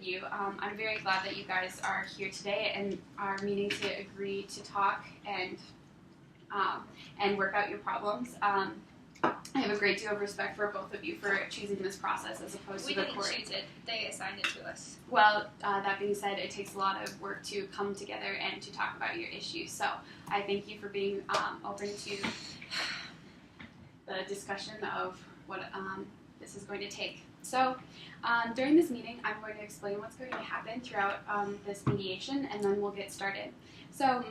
of you. I'm very glad that you guys are here today and are meeting to agree to talk and work out your problems. I have a great deal of respect for both of you for choosing this process as opposed to the court. We didn't choose it. They assigned it to us. Well, that being said, it takes a lot of work to come together and to talk about your issues. So I thank you for being open to the discussion of what this is going to take. So during this meeting, I'm going to explain what's going to happen throughout this mediation, and then we'll get started. So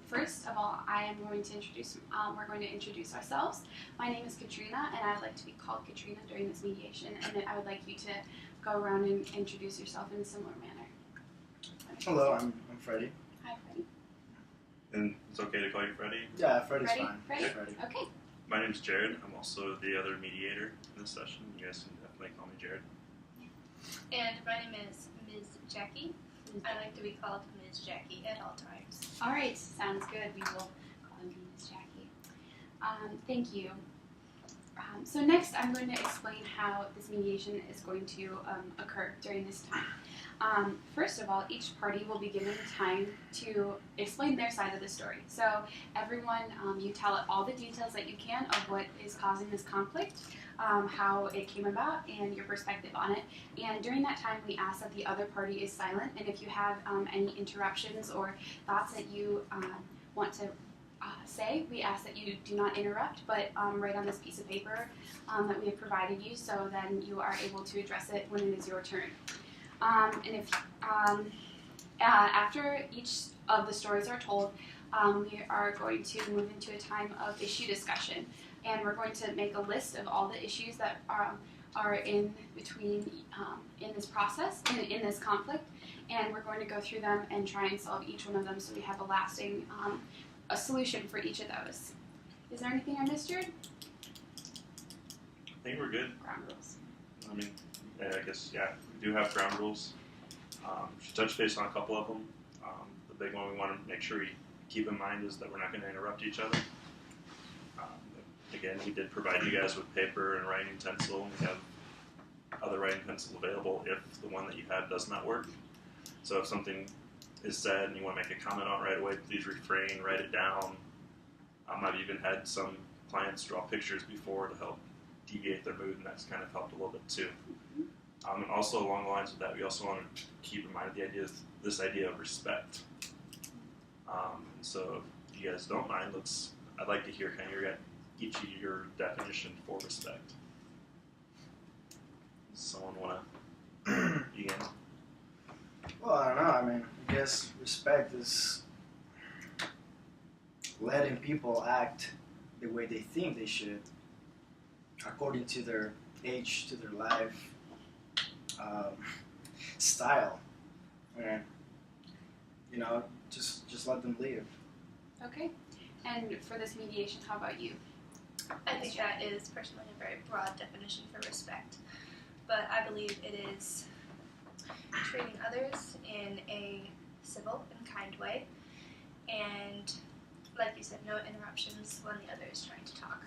first of all, we're going to introduce ourselves. My name is Katrina, and I would like to be called Katrina during this mediation, and I would like you to go around and introduce yourself in a similar manner. Hello, I'm Freddie. Hi, Freddie. And it's okay to call you Freddie? Yeah, Freddie's Freddie? fine. Freddie? Freddie. Okay. My name's Jared. I'm also the other mediator in this session. You guys can definitely call me Jared. And my name is Ms. Jackie. I like to be called Ms. Jackie at all times. All right, sounds good. We will call you Ms. Jackie. Thank you. So next, I'm going to explain how this mediation is going to occur during this time. First of all, each party will be given time to explain their side of the story. So everyone, you tell all the details that you can of what is causing this conflict, how it came about, and your perspective on it. And during that time, we ask that the other party is silent, and if you have any interruptions or thoughts that you want to say, we ask that you do not interrupt, but write on this piece of paper that we have provided you, so then you are able to address it when it is your turn. And if after each of the stories are told, we are going to move into a time of issue discussion, and we're going to make a list of all the issues that are in between in this process, in this conflict, and we're going to go through them and try and solve each one of them so we have a lasting a solution for each of those. Is there anything I missed, Jared? I think we're good. Ground rules. I mean, I guess, yeah, we do have ground rules. Should touch base on a couple of them. The big one we want to make sure we keep in mind is that we're not going to interrupt each other. Again, we did provide you guys with paper and writing pencil. We have other writing pencil available if the one that you have does not work. So if something is said and you want to make a comment on it right away, please refrain, write it down. I've even had some clients draw pictures before to help deviate their mood, and that's kind of helped a little bit too. And also along the lines of that, we also want to keep in mind this idea of respect. So if you guys don't mind, I'd like to hear kind of each of your definition for respect. Does someone want to begin? Well, I don't know. I mean, I guess respect is letting people act the way they think they should, according to their age, to their life style, and just let them live. Okay. And for this mediation, how about you? I think that is personally a very broad definition for respect, but I believe it is treating others in a civil and kind way, and like you said, no interruptions when the other is trying to talk.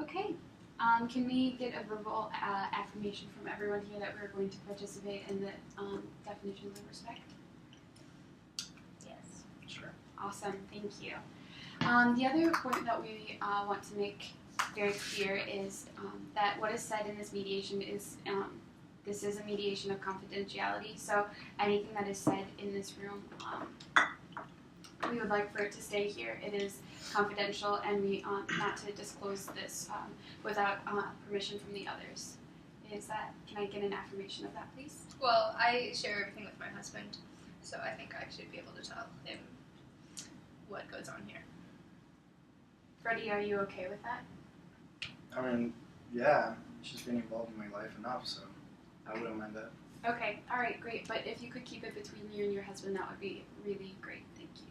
Okay. Can we get a verbal affirmation from everyone here that we're going to participate in the definitions of respect? Yes. Sure. Awesome. Thank you. The other point that we want to make very clear is that what is said in this mediation is this is a mediation of confidentiality, so anything that is said in this room, we would like for it to stay here. It is confidential, and we not to disclose this without permission from the others. Can I get an affirmation of that, please? Well, I share everything with my husband, so I think I should be able to tell him what goes on here. Freddie, are you okay with that? I mean, yeah, she's been involved in my life enough, so I wouldn't mind that. Okay, all right, great. But if you could keep it between you and your husband, that would be really great. Thank you.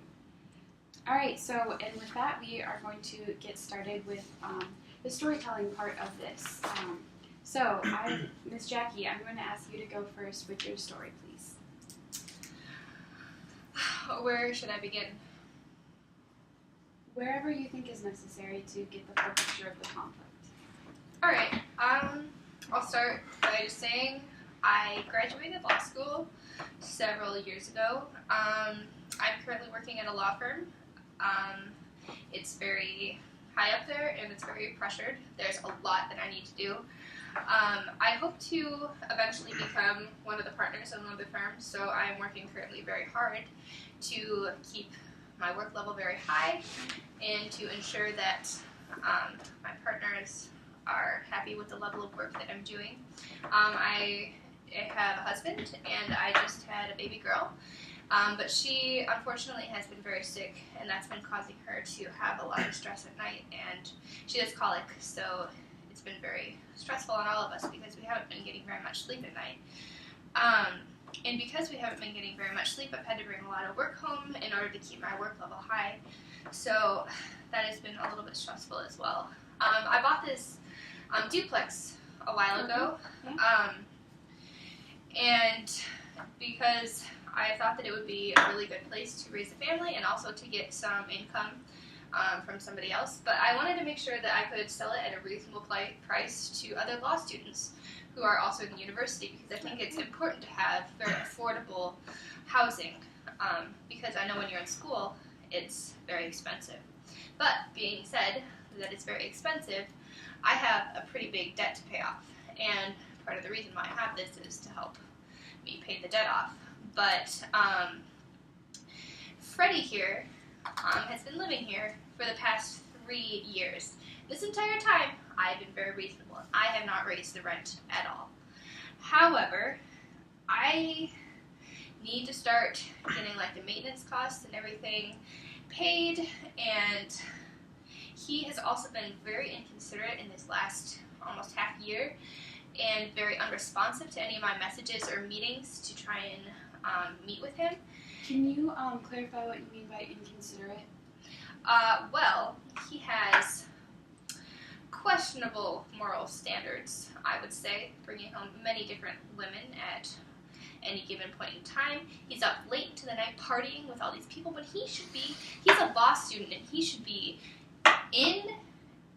All right, so, and with that, we are going to get started with the storytelling part of this. So, Ms. Jackie, I'm going to ask you to go first with your story, please. Where should I begin? Wherever you think is necessary to get the full picture of the conflict. Alright, I'll start by just saying I graduated law school several years ago. I'm currently working at a law firm. It's very high up there and it's very pressured. There's a lot that I need to do. I hope to eventually become one of the partners in one of the firms, so I'm working currently very hard to keep my work level very high and to ensure that my partners are happy with the level of work that I'm doing. I have a husband and I just had a baby girl, but she unfortunately has been very sick, and that's been causing her to have a lot of stress at night, and she has colic, so it's been very stressful on all of us because we haven't been getting very much sleep at night. And because we haven't been getting very much sleep, I've had to bring a lot of work home in order to keep my work level high. So that has been a little bit stressful as well. I bought this duplex a while ago, and because I thought that it would be a really good place to raise a family and also to get some income from somebody else, but I wanted to make sure that I could sell it at a reasonable price to other law students who are also in the university, because I think it's important to have very affordable housing, because I know when you're in school it's very expensive. But being said that it's very expensive, I have a pretty big debt to pay off, and part of the reason why I have this is to help me pay the debt off. But Freddie here has been living here for the past 3 years. This entire time, I've been very reasonable. I have not raised the rent at all. However, I need to start getting like the maintenance costs and everything paid, and he has also been very inconsiderate in this last almost half year and very unresponsive to any of my messages or meetings to try and meet with him. Can you clarify what you mean by inconsiderate? Well, he has questionable moral standards, I would say, bringing home many different women at any given point in time. He's up late into the night partying with all these people, but he's a law student and he should be in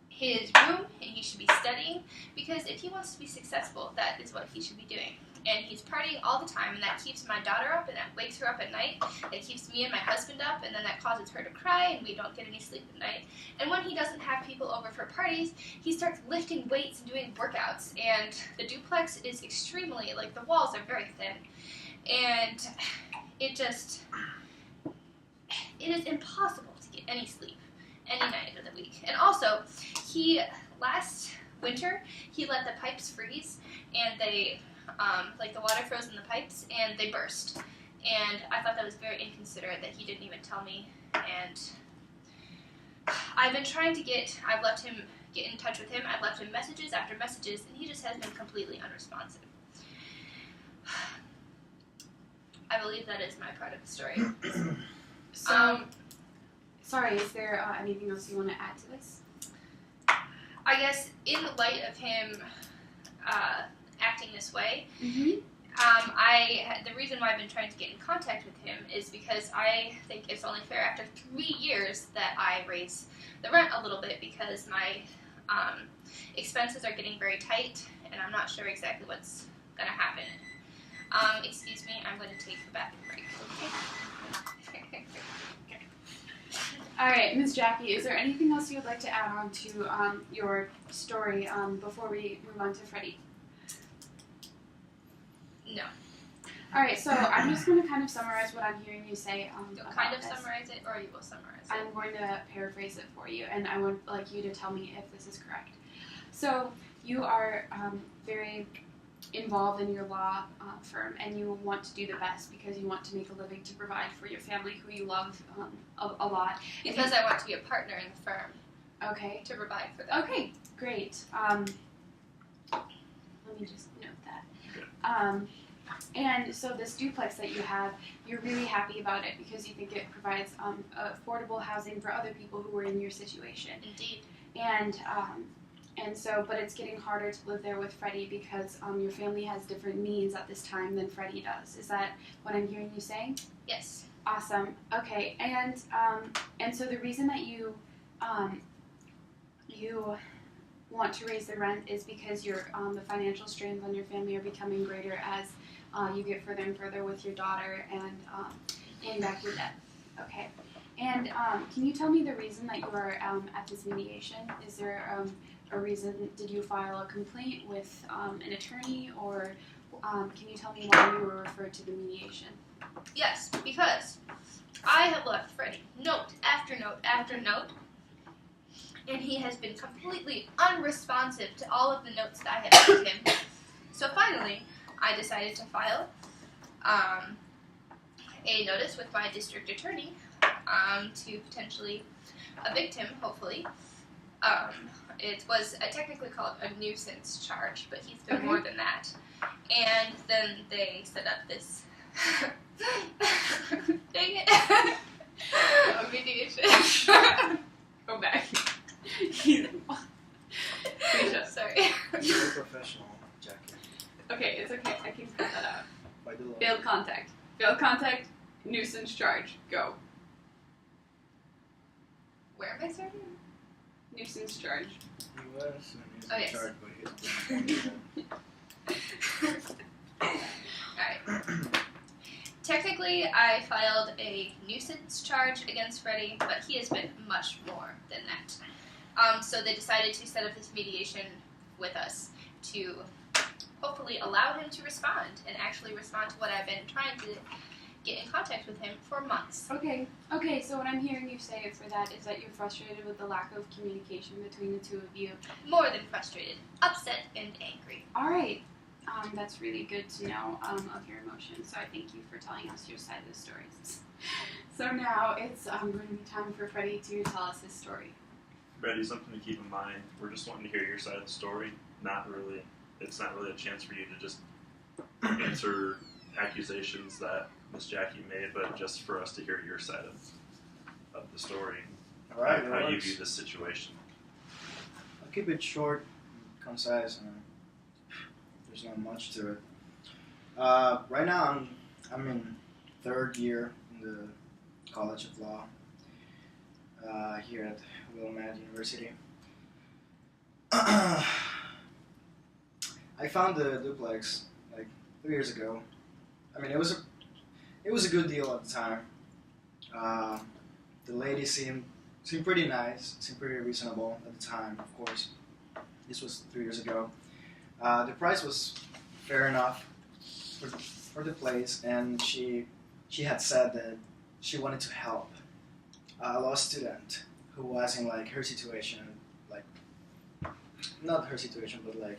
his room and he should be studying, because if he wants to be successful, that is what he should be doing. And he's partying all the time, and that keeps my daughter up, and that wakes her up at night. That keeps me and my husband up, and then that causes her to cry, and we don't get any sleep at night. And when he doesn't have people over for parties, he starts lifting weights and doing workouts. And the duplex is extremely, like, the walls are very thin. And it is impossible to get any sleep any night of the week. And also, last winter, he let the pipes freeze, and they... the water froze in the pipes and they burst, and I thought that was very inconsiderate that he didn't even tell me. And I've been trying to I've let him get in touch with him. I've left him messages after messages, and he just has been completely unresponsive. I believe that is my part of the story. So, sorry, is there anything else you want to add to this? I guess in light of him acting this way, the reason why I've been trying to get in contact with him is because I think it's only fair after 3 years that I raise the rent a little bit, because my expenses are getting very tight and I'm not sure exactly what's going to happen. Excuse me, I'm going to take the bathroom break. Okay. All right, Ms. Jackie, is there anything else you would like to add on to your story before we move on to Freddie? No. All right, so I'm just going to kind of summarize what I'm hearing you say. You'll kind of summarize it, or you will summarize it? I'm going to paraphrase it for you, and I would like you to tell me if this is correct. So you are very involved in your law firm, and you want to do the best because you want to make a living to provide for your family, who you love a lot. Because I want to be a partner in the firm. Okay. To provide for them. Okay, great. Let me just note that. And so this duplex that you have, you're really happy about it because you think it provides affordable housing for other people who are in your situation. Indeed. And so, but it's getting harder to live there with Freddie because your family has different needs at this time than Freddie does. Is that what I'm hearing you saying? Yes. Awesome. Okay. And so the reason that you want to raise the rent is because your the financial strains on your family are becoming greater as you get further and further with your daughter and back your debt. Okay. And can you tell me the reason that you are at this mediation? Is there a reason? Did you file a complaint with an attorney, or can you tell me why you were referred to the mediation? Yes, because I have left Freddie note after note after note, and he has been completely unresponsive to all of the notes that I have sent him. So finally, I decided to file a notice with my district attorney to potentially evict him, hopefully. It was technically called a nuisance charge, but he's been more than that. And then they set up this dang it. A mediation. Go back. Sorry. You're a professional, Jackie. Okay, it's okay. I can cut that out. By the law. Failed contact. Failed contact. Nuisance charge. Go. Where am I starting? Nuisance charge. He was, and he's Oh, in yes. charge, but he's Alright. Technically, I filed a nuisance charge against Freddie, but he has been much more than that. So they decided to set up this mediation with us to hopefully allow him to respond and actually respond to what I've been trying to get in contact with him for months. Okay, so what I'm hearing you say for that is that you're frustrated with the lack of communication between the two of you. More than frustrated, upset and angry. Alright, that's really good to know of your emotions, so I thank you for telling us your side of the story. So now it's going to be time for Freddie to tell us his story. Freddie, something to keep in mind. We're just wanting to hear your side of the story. It's not really a chance for you to just answer accusations that Miss Jackie made, but just for us to hear your side of the story. All right, How you view this situation. I'll keep it short, concise, and there's not much to it. Right now, I'm in third year in the College of Law here at Wilmette University. I found the duplex like 3 years ago. I mean, it was a good deal at the time. The lady seemed pretty nice, seemed pretty reasonable at the time. Of course, this was 3 years ago. The price was fair enough for the place, and she had said that she wanted to help a law student who was in like her situation, like not her situation, but like,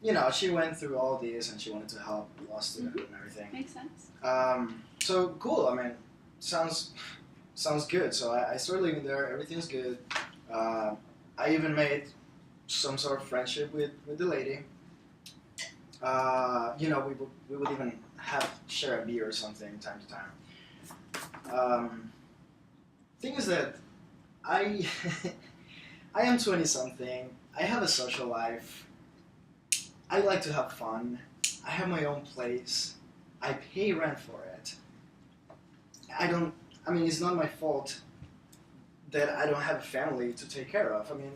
you know, she went through all this and she wanted to help the law student and everything. Makes sense. So cool. I mean, sounds good. So I started living there. Everything's good. I even made some sort of friendship with the lady. You know, we would even share a beer or something time to time. Thing is that I am 20-something. I have a social life. I like to have fun. I have my own place. I pay rent for it. I mean, it's not my fault that I don't have a family to take care of. I mean,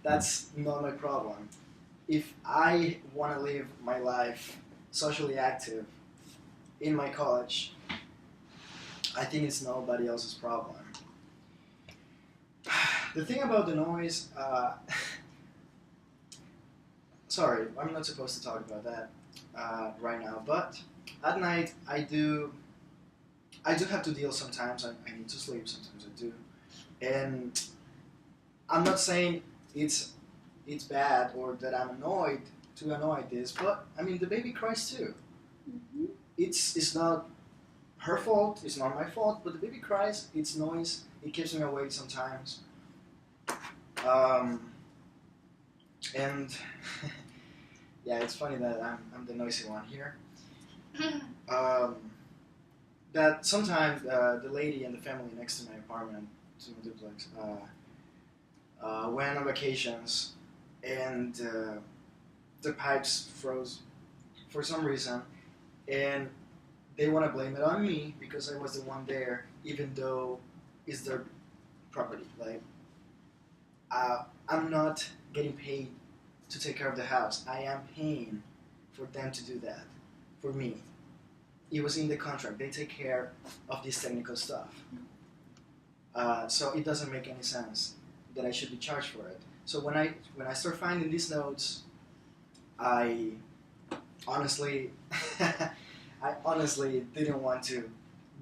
that's not my problem. If I want to live my life socially active in my college, I think it's nobody else's problem. The thing about the noise, sorry, I'm not supposed to talk about that right now, but at night I do have to deal sometimes. I need to sleep, sometimes I do. And I'm not saying it's bad or that I'm annoyed this, but I mean, the baby cries too. Mm-hmm. It's not her fault, it's not my fault, but the baby cries, it's noise, it keeps me awake sometimes. And yeah, it's funny that I'm the noisy one here. That sometimes the lady and the family next to my apartment, to my duplex, went on vacations and the pipes froze for some reason, and they want to blame it on me because I was the one there, even though it's their property. Like, I'm not getting paid to take care of the house. I am paying for them to do that for me. It was in the contract. They take care of this technical stuff. So it doesn't make any sense that I should be charged for it. So when I start finding these notes, I honestly didn't want to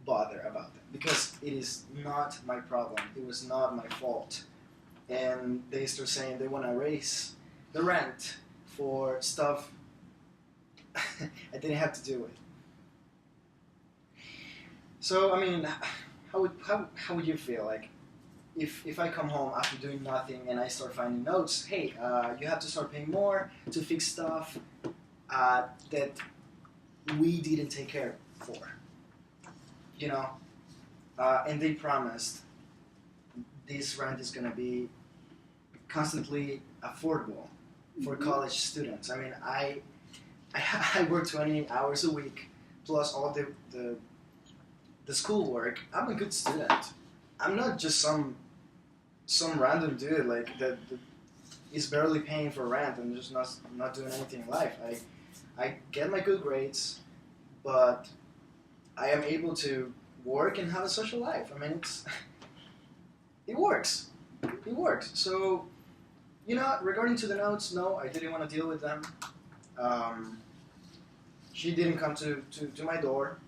bother about them because it is not my problem. It was not my fault. And they start saying they want to raise the rent for stuff I didn't have to do with. So I mean, how would you feel like if I come home after doing nothing and I start finding notes? Hey, you have to start paying more to fix stuff that we didn't take care for. You know, and they promised this rent is gonna be constantly affordable for college students. I mean, I work 20 hours a week plus all the schoolwork. I'm a good student. I'm not just some random dude like that is barely paying for rent and just not doing anything in life. I get my good grades, but I am able to work and have a social life. I mean, it works. It works. So, you know, regarding to the notes, no, I didn't want to deal with them. She didn't come to my door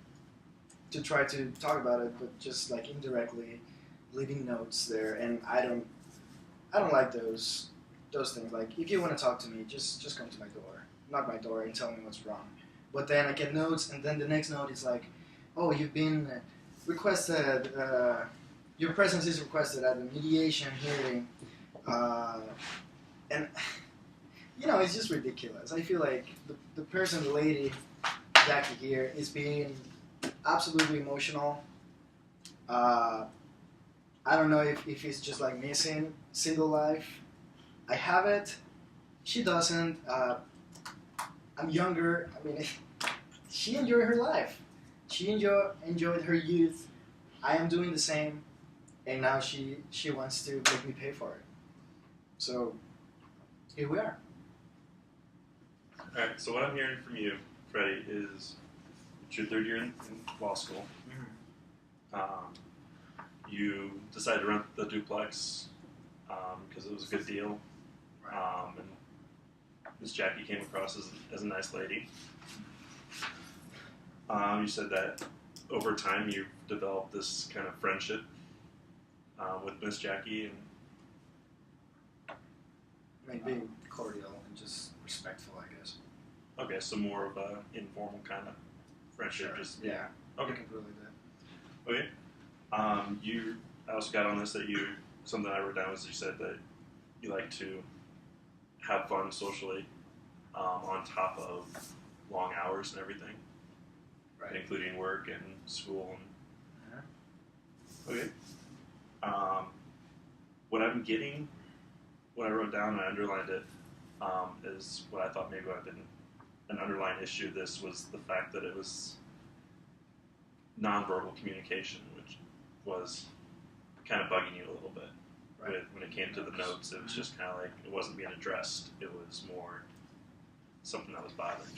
to try to talk about it, but just like indirectly leaving notes there, and I don't like those things. Like, if you want to talk to me, just come to my door, knock my door, and tell me what's wrong. But then I get notes, and then the next note is like, oh, you've been requested. Your presence is requested at the mediation hearing, and you know, it's just ridiculous. I feel like the person, the lady, Jackie here, is being absolutely emotional. I don't know if it's just like missing single life. I have it. She doesn't. I'm younger. I mean, she enjoyed her life. She enjoyed her youth. I am doing the same, and now she wants to make me pay for it. So here we are. All right. So what I'm hearing from you, Freddie, is it's your third year in law school. You decided to rent the duplex because it was a good deal, and Miss Jackie came across as a nice lady. You said that over time you developed this kind of friendship with Miss Jackie, and I mean, being cordial and just respectful, I guess. Okay, so more of a informal kind of friendship. Sure. Just Yeah. Okay. You can really do. Okay. I also got on this that something I wrote down was you said that you like to have fun socially on top of long hours and everything, Right. including work and school. Uh-huh. Okay. What I'm getting, what I wrote down and I underlined it, is what I thought maybe would have been an underlying issue. This was the fact that it was nonverbal communication, which was kind of bugging you a little bit. Right. When it came to the notes, it was just kind of like it wasn't being addressed. It was more something that was bothering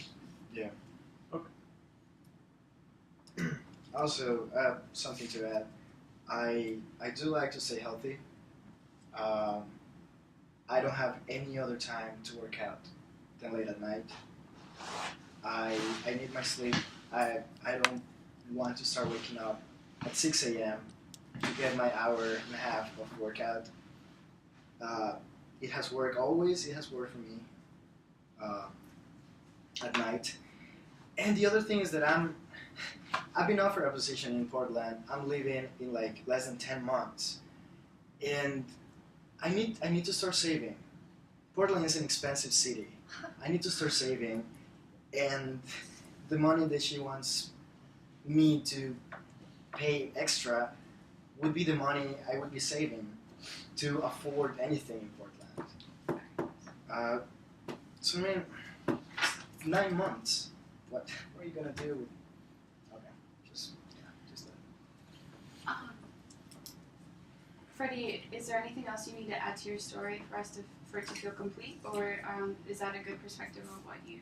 you. Yeah. Okay. Also, something to add. I do like to stay healthy. I don't have any other time to work out than late at night. I need my sleep. I don't want to start waking up at 6 a.m. to get my hour and a half of workout. It has worked always. It has worked for me at night. And the other thing is that I've been offered a position in Portland. I'm leaving in like less than 10 months. And I need to start saving. Portland is an expensive city. I need to start saving, and the money that she wants me to pay extra would be the money I would be saving to afford anything in Portland. So I mean, 9 months. What are you gonna do? Okay, just that. Freddie, is is there anything else you need to add to your story for it to feel complete, or is that a good perspective of what you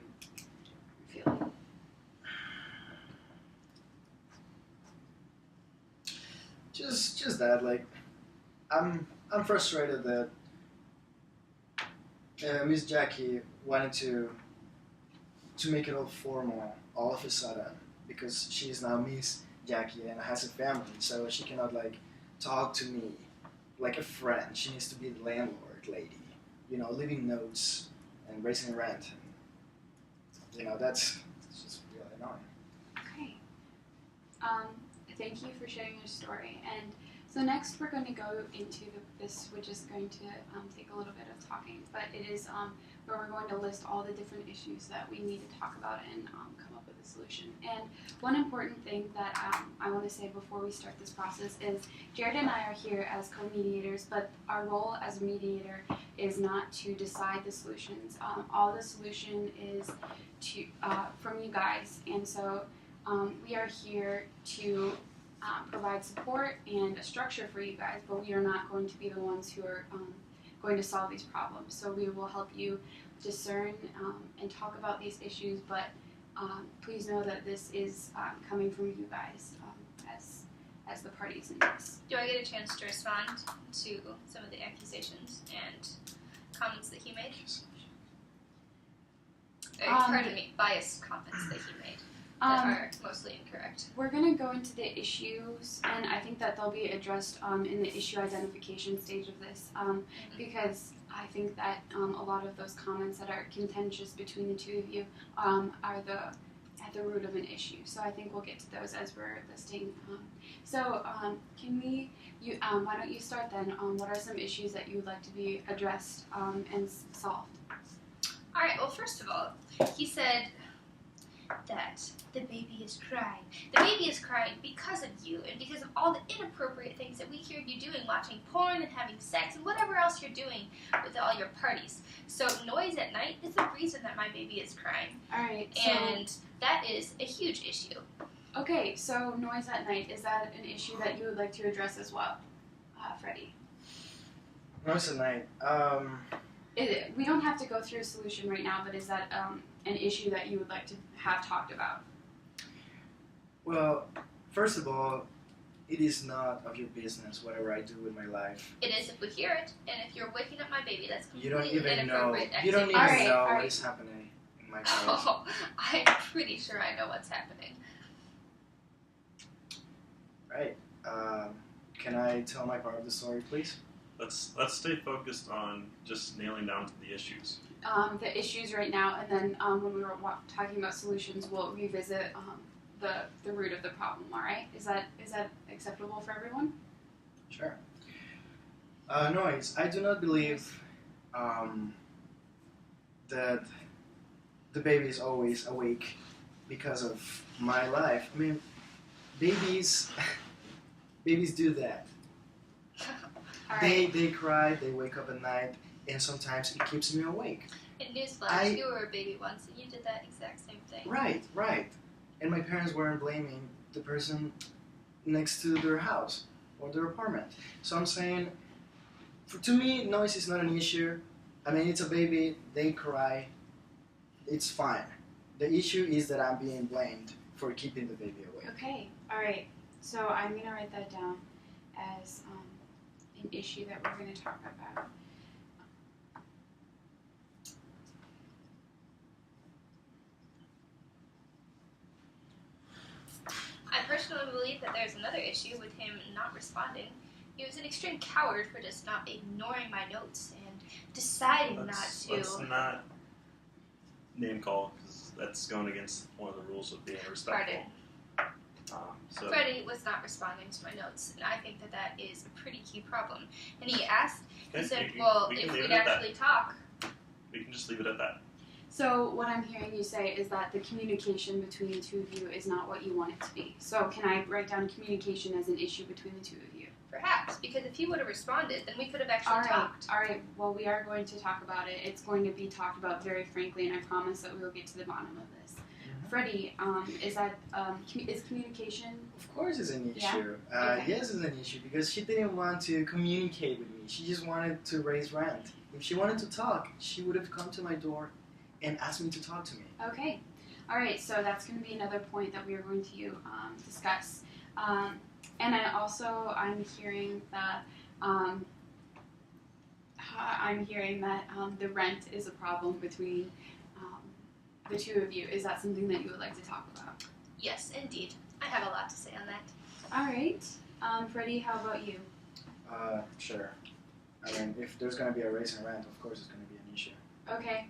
feel? Just that, like, I'm frustrated that Miss Jackie wanted to make it all formal all of a sudden because she is now Miss Jackie and has a family, so she cannot like talk to me like a friend. She needs to be the landlord lady, leaving notes and raising rent. And, that's just really annoying. Okay. Thank you for sharing your story. And so next we're going to go into this, which is going to take a little bit of talking, but it is where we're going to list all the different issues that we need to talk about and come up with a solution. And one important thing that I want to say before we start this process is Jared and I are here as co-mediators, but our role as a mediator is not to decide the solutions. All the solution is from you guys, and so we are here to provide support and a structure for you guys, but we are not going to be the ones who are going to solve these problems. So we will help you discern and talk about these issues, but please know that this is coming from you guys as the parties in this. Do I get a chance to respond to some of the accusations and comments that he made? Pardon me, biased comments that he made that are mostly incorrect. We're going to go into the issues, and I think that they'll be addressed in the issue identification stage of this, because I think that a lot of those comments that are contentious between the two of you are at the root of an issue. So I think we'll get to those as we're listing. Why don't you start then? What are some issues that you would like to be addressed and solved? All right, well, first of all, he said that the baby is crying. The baby is crying because of you and because of all the inappropriate things that we hear you doing, watching porn and having sex and whatever else you're doing with all your parties. So noise at night is the reason that my baby is crying. All right. And that is a huge issue. Okay, so noise at night, is that an issue that you would like to address as well, Freddie? Noise at night. We don't have to go through a solution right now, but is that an issue that you would like to have talked about? Well, first of all, it is not of your business whatever I do with my life. It is if we hear it, and if you're waking up my baby, that's You don't completely even know. inappropriate You don't even activity. know all what right. is happening in my house. Oh, I'm pretty sure I know what's happening. Right. Can I tell my part of the story, please? Let's stay focused on just nailing down to the issues. The issues right now, and then when we were talking about solutions, we'll revisit the root of the problem. All right? Is that acceptable for everyone? Sure. Noise. I do not believe that the baby is always awake because of my life. I mean, babies do that. All right. They cry, they wake up at night, and sometimes it keeps me awake. In newsflash, you were a baby once, and you did that exact same thing. Right. And my parents weren't blaming the person next to their house or their apartment. So I'm saying, to me, noise is not an issue. I mean, it's a baby, they cry, it's fine. The issue is that I'm being blamed for keeping the baby awake. Okay. All right. So I'm going to write that down as an issue that we're going to talk about. I personally believe that there's another issue with him not responding. He was an extreme coward for just not ignoring my notes and deciding Let's not name call, because that's going against one of the rules of being respectful. So Freddie was not responding to my notes, and I think that that is a pretty key problem. And he asked, he Okay, said, we well, can if leave we'd it at that. actually talk. we can just leave it at that. So what I'm hearing you say is that the communication between the two of you is not what you want it to be. So can I write down communication as an issue between the two of you? Perhaps, because if he would have responded, then we could have actually talked. All right. Well, we are going to talk about it. It's going to be talked about very frankly, and I promise that we will get to the bottom of this. Freddie, is communication? Of course, it's an Yeah? issue. Okay. Yes, it's an issue because she didn't want to communicate with me. She just wanted to raise rent. If she wanted to talk, she would have come to my door and asked me to talk to me. Okay. All right. So that's going to be another point that we are going to discuss. And I'm hearing that the rent is a problem between the two of you. Is that something that you would like to talk about? Yes, indeed. I have a lot to say on that. All right. Freddie, how about you? Sure. I mean, if there's going to be a raise in rent, of course it's going to be an issue. Okay.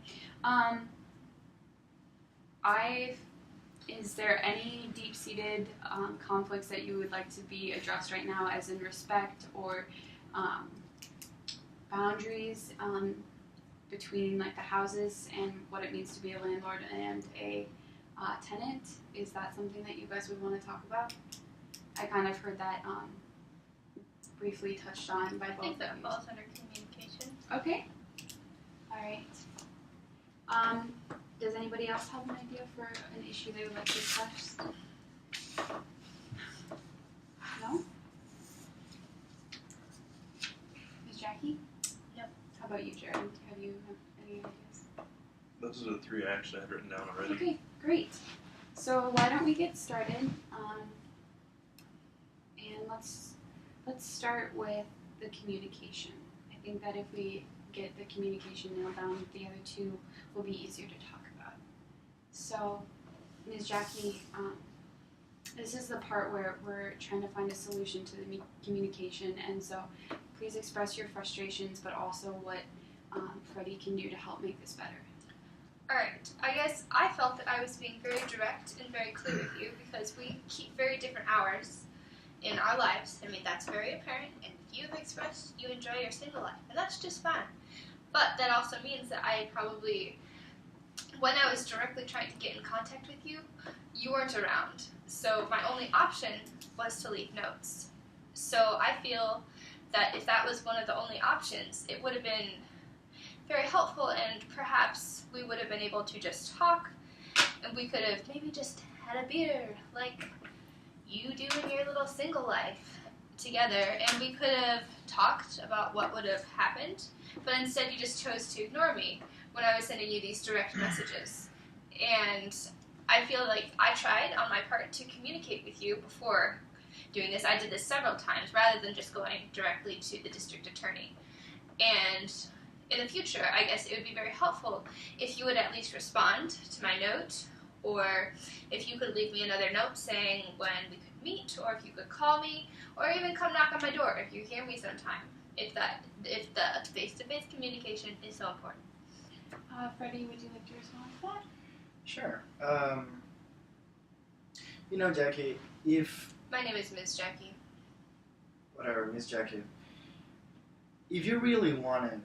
Is there any deep-seated conflicts that you would like to be addressed right now, as in respect or boundaries between like the houses and what it means to be a landlord and a tenant? Is that something that you guys would want to talk about? I kind of heard that briefly touched on by both I think that of you. falls under communication. Okay. All right. Does anybody else have an idea for an issue they would like to discuss? No? Ms. Jackie? Yep. How about you, Jared? Have you any ideas? Those are the three I actually had written down already. Okay, great. So why don't we get started? And let's start with the communication. I think that if we get the communication nailed down, the other two will be easier to talk about. So, Ms. Jackie, this is the part where we're trying to find a solution to the communication, and so please express your frustrations, but also what Freddie can do to help make this better. Alright, I guess I felt that I was being very direct and very clear with you because we keep very different hours in our lives. I mean, that's very apparent, and you've expressed you enjoy your single life, and that's just fine. But that also means that I probably, when I was directly trying to get in contact with you, you weren't around. So my only option was to leave notes. So I feel that if that was one of the only options, it would have been very helpful, and perhaps we would have been able to just talk, and we could have maybe just had a beer, like you do in your little single life together, and we could have talked about what would have happened, but instead you just chose to ignore me when I was sending you these direct messages. And I feel like I tried on my part to communicate with you before doing this. I did this several times rather than just going directly to the district attorney. And in the future, I guess it would be very helpful if you would at least respond to my note, or if you could leave me another note saying when we could meet, or if you could call me, or even come knock on my door if you hear me sometime, if the face-to-face communication is so important. Freddie, would you like to respond to that? Sure. You know, Jackie, if... My name is Ms. Jackie. Whatever, Miss Jackie. If you really wanted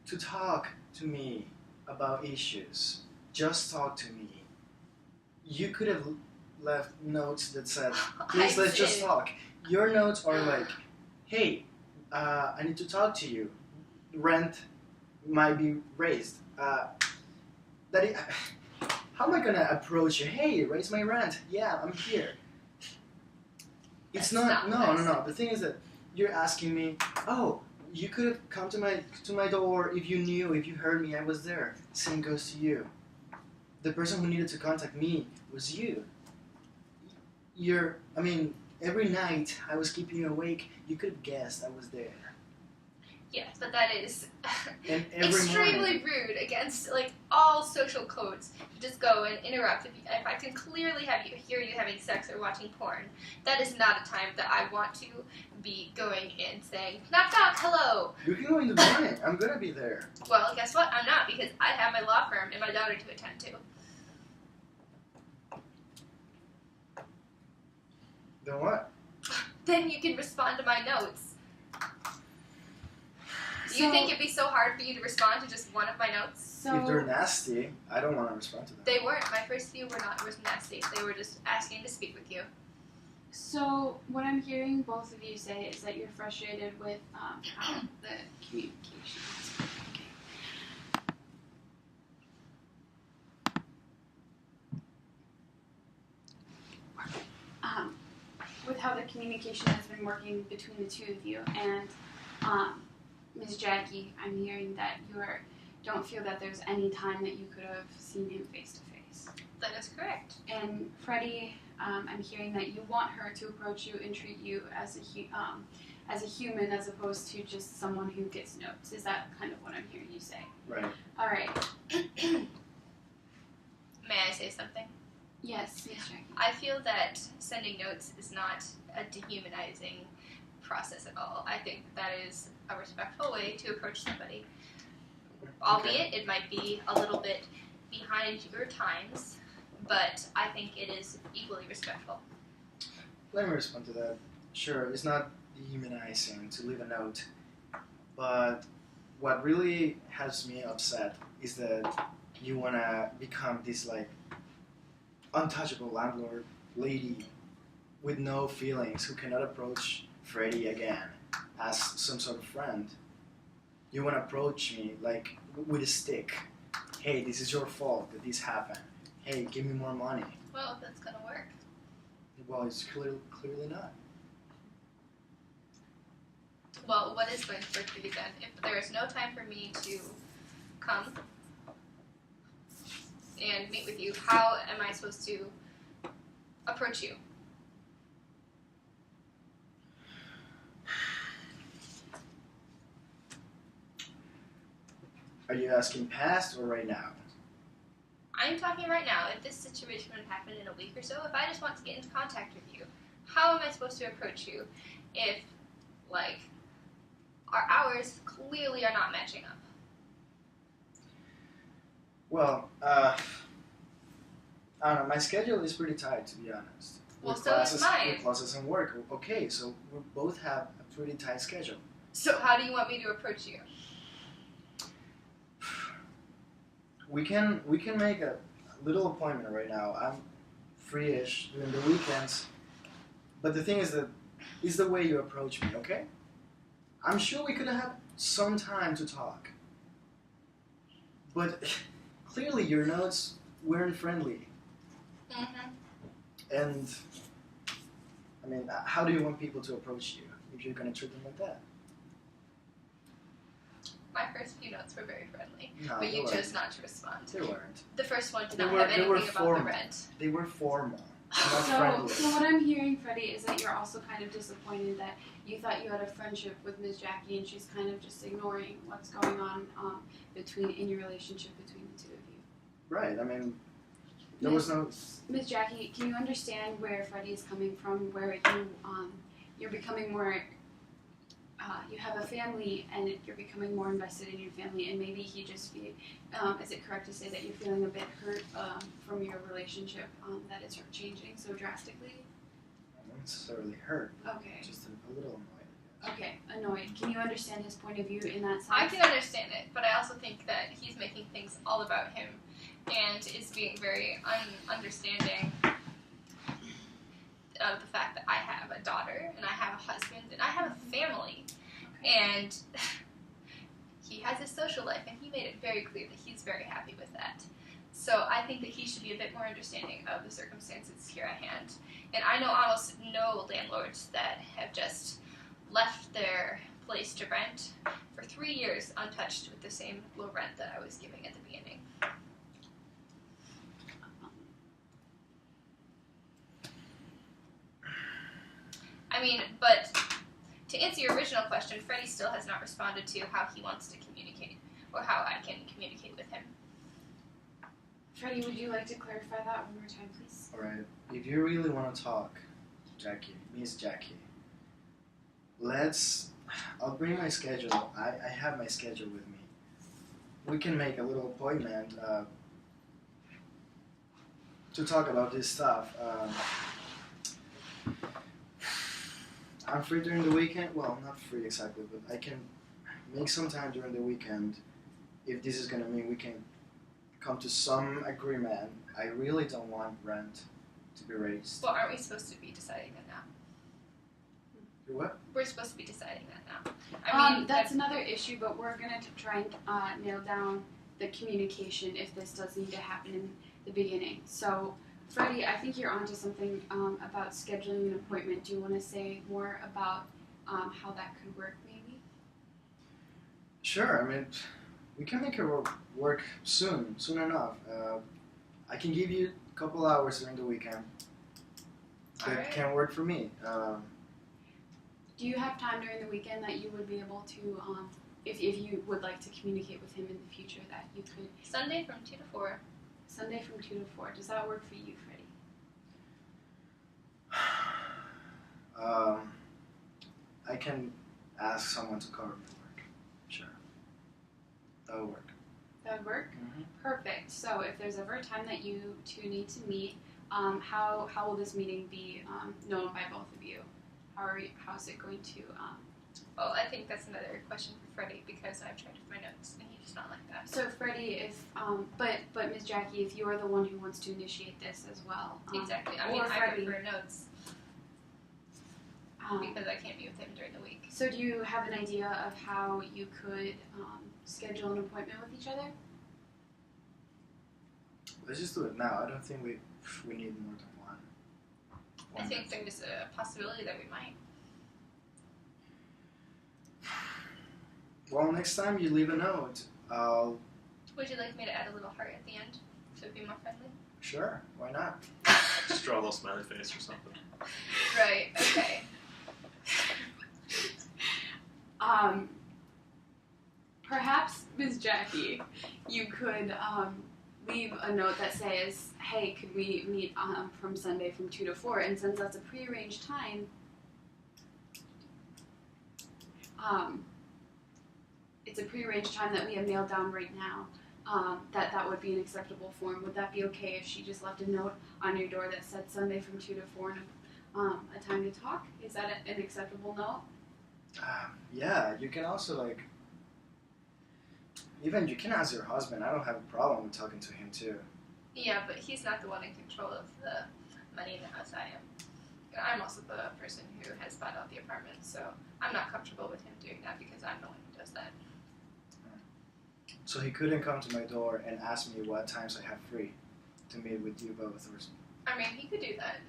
to talk to me about issues, just talk to me. You could have left notes that said, please let's just talk. Your notes are like, hey, I need to talk to you. Rent might be raised. How am I gonna approach you? Hey, raise my rent. Yeah, I'm here. It's That's not no. The thing is that you're asking me, oh, you could have come to my door if you knew, if you heard me, I was there. Same goes to you. The person who needed to contact me was you. Every night I was keeping you awake, you could have guessed I was there. Yes, but that is And every extremely morning, rude against like all social codes to just go and interrupt. If I can clearly hear you having sex or watching porn, that is not a time that I want to be going in saying, knock knock, hello. you can go in the morning. I'm gonna be there. Well, guess what? I'm not, because I have my law firm and my daughter to attend to. Then what? Then you can respond to my notes. Do you think it'd be so hard for you to respond to just one of my notes? If they're nasty, I don't want to respond to them. They weren't. My first few were nasty. They were just asking to speak with you. So what I'm hearing both of you say is that you're frustrated with how the communication is. Okay. how the communication has been working between the two of you, and Ms. Jackie, I'm hearing that you don't feel that there's any time that you could have seen him face to face. That is correct. And Freddie, I'm hearing that you want her to approach you and treat you as a human as opposed to just someone who gets notes. Is that kind of what I'm hearing you say? Right. All right. May I say something? Yes, Ms. Jackie. I feel that sending notes is not a dehumanizing process at all. I think that is a respectful way to approach somebody. Albeit it might be a little bit behind your times, but I think it is equally respectful. Let me respond to that. Sure, it's not dehumanizing to leave a note, but what really has me upset is that you want to become this like untouchable landlord lady with no feelings who cannot approach Freddie again as some sort of friend. You want to approach me like with a stick. Hey, this is your fault that this happened. Hey, give me more money. Well, if that's gonna work. Well, it's clearly not. Well, what is going to work for you then? If there is no time for me to come and meet with you, how am I supposed to approach you? Are you asking past or right now? I'm talking right now. If this situation would happen in a week or so, if I just want to get into contact with you, how am I supposed to approach you if, like, our hours clearly are not matching up? Well, I don't know. My schedule is pretty tight, to be honest. Well, With so is mine. With classes and work. Okay, so we both have a pretty tight schedule. So how do you want me to approach you? We can make a little appointment right now. I'm free-ish during the weekends. But the thing is that is the way you approach me, okay? I'm sure we could have had some time to talk. But clearly your notes weren't friendly. Mm-hmm. And, I mean, how do you want people to approach you if you're going to treat them like that? My first few notes were very friendly, No, but you they chose weren't. not to respond. They weren't. The first one did They not were- have they were anything about the formal. rent. They were formal, not So friendly. what I'm hearing, Freddie, is that you're also kind of disappointed that you thought you had a friendship with Ms. Jackie and she's kind of just ignoring what's going on in your relationship between the two of you. Right, I mean, there was no... Ms. Jackie, can you understand where Freddie is coming from, where you're becoming more, you have a family and you're becoming more invested in your family, and maybe he just is it correct to say that you're feeling a bit hurt from your relationship that it's changing so drastically? Not necessarily hurt, Okay. just a little annoyed, I guess. Okay, annoyed. Can you understand his point of view in that sense? I can understand it, but I also think that he's making things all about him and is being very understanding of the fact that I have a daughter and I have a husband and I have a family. And he has his social life, and he made it very clear that he's very happy with that. So I think that he should be a bit more understanding of the circumstances here at hand. And I know almost no landlords that have just left their place to rent for 3 years untouched with the same low rent that I was giving at the beginning. I mean, but to answer your original question, Freddie still has not responded to how he wants to communicate or how I can communicate with him. Freddie, would you like to clarify that one more time, please? Alright, if you really want to talk, Jackie, Miss Jackie, I'll bring my schedule. I have my schedule with me. We can make a little appointment to talk about this stuff. I'm free during the weekend. Well, not free exactly, but I can make some time during the weekend if this is going to mean we can come to some agreement. I really don't want rent to be raised. Well, aren't we supposed to be deciding that now? What? We're supposed to be deciding that now. I mean, That's another issue, but we're going to try and nail down the communication if this does need to happen in the beginning. So Freddie, I think you're onto something about scheduling an appointment. Do you want to say more about how that could work, maybe? Sure. I mean, we can make it work soon enough. I can give you a couple hours during the weekend. That Alright. can work for me. Do you have time during the weekend that you would be able to, if you would like to communicate with him in the future, that you could? Sunday from 2 to 4. Sunday from 2 to 4. Does that work for you, Freddie? I can ask someone to cover my work. Sure. That'll work. That would work? Mm-hmm. Perfect. So if there's ever a time that you two need to meet, how will this meeting be known by both of you? How's it going to? Well, I think that's another question for Freddie because I've tried with my notes and he's not like that. So Freddie, if but Ms. Jackie, if you are the one who wants to initiate this as well, Exactly. I mean, or I Freddie. prefer notes because I can't be with him during the week. So do you have an idea of how you could schedule an appointment with each other? Let's just do it now. I don't think we need more than one. I think there's a possibility that we might. Well, next time you leave a note, I'll. Would you like me to add a little heart at the end so it'd be more friendly? Sure. Why not? Just draw a little smiley face or something. Right. Okay. Perhaps, Ms. Jackie, you could leave a note that says, hey, could we meet from Sunday from 2 to 4? And since that's a prearranged time, it's a prearranged time that we have nailed down right now, that would be an acceptable form. Would that be okay if she just left a note on your door that said Sunday from 2 to 4 and a time to talk? Is that an acceptable note? Yeah, you can also, like, even you can ask your husband. I don't have a problem with talking to him, too. Yeah, but he's not the one in control of the money in the house. I am. I'm also the person who has bought out the apartment, so I'm not comfortable with him doing that because I'm the one who does that. So he couldn't come to my door and ask me what times I have free to meet with you both. Or I mean, he could do that.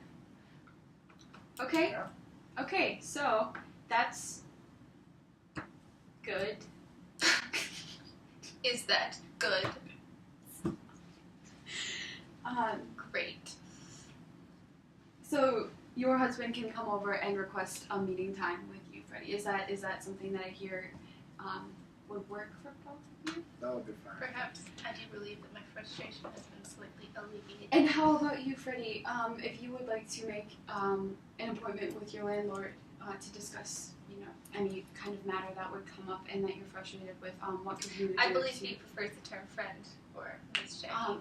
Okay. Yeah. Okay, so that's good. Is that good? Great. So your husband can come over and request a meeting time with you, Freddie. Is that something that I hear would work for both of you? that would be fine. Perhaps I do believe that my frustration has been slightly alleviated. And how about you, Freddie? If you would like to make an appointment with your landlord to discuss, any kind of matter that would come up and that you're frustrated with, what could you do? I believe he prefers the term friend or Miss Jackie.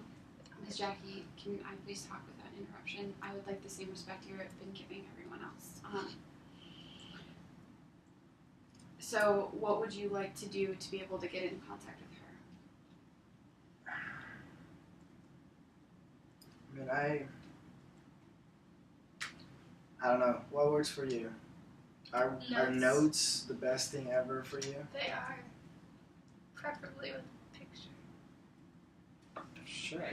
Ms. Jackie, can I please talk without interruption? I would like the same respect you've been giving everyone else. So what would you like to do to be able to get in contact with her? I mean, I don't know. What works for you? Are notes the best thing ever for you? They are. Preferably with a picture. Sure,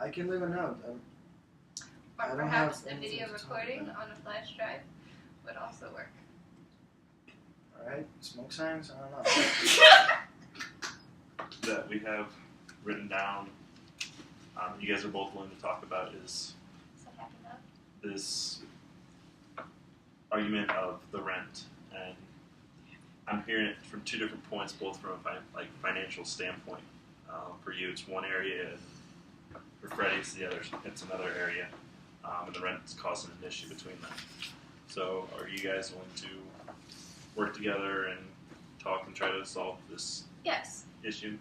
I can leave a note. I Or don't perhaps have a video anything to talk recording about. on a flash drive would also work. Alright, smoke signs? I don't know. That we have written down, you guys are both willing to talk about is So happy now. this argument of the rent, and I'm hearing it from two different points, both from a financial standpoint. For you, it's one area. For Freddie, it's another area, and the rent's causing an issue between them. So, are you guys willing to work together and talk and try to solve this Yes. issue?